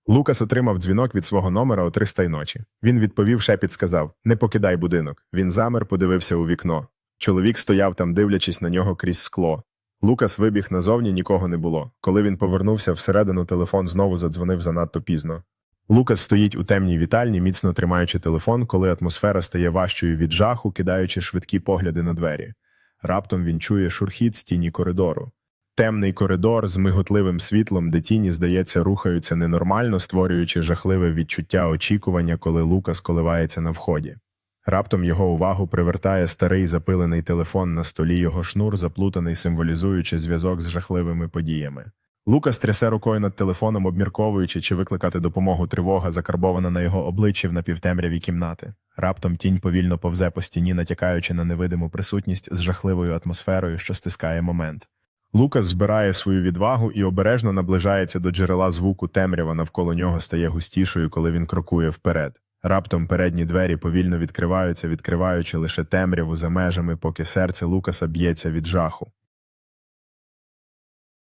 Лукас отримав дзвінок від свого номера о 3:00 ночі. Він відповів, шепіт сказав: «Не покидай будинок». Він замер, подивився у вікно. Чоловік стояв там, дивлячись на нього крізь скло. Лукас вибіг назовні, нікого не було. Коли він повернувся всередину, телефон знову задзвонив занадто пізно. Лукас стоїть у темній вітальні, міцно тримаючи телефон, коли атмосфера стає важчою від жаху, кидаючи швидкі погляди на двері. Раптом він чує шурхіт з тіні коридору. Темний коридор з миготливим світлом, де тіні, здається, рухаються ненормально, створюючи жахливе відчуття очікування, коли Лукас коливається на вході. Раптом його увагу привертає старий запилений телефон на столі, його шнур заплутаний, символізуючи зв'язок з жахливими подіями. Лукас трясе рукою над телефоном, обмірковуючи, чи викликати допомогу. Тривога закарбована на його обличчі в напівтемряві кімнати. Раптом тінь повільно повзе по стіні, натякаючи на невидиму присутність з жахливою атмосферою, що стискає момент. Лукас збирає свою відвагу і обережно наближається до джерела звуку. Темрява навколо нього стає густішою, коли він крокує вперед. Раптом передні двері повільно відкриваються, відкриваючи лише темряву за межами, поки серце Лукаса б'ється від жаху.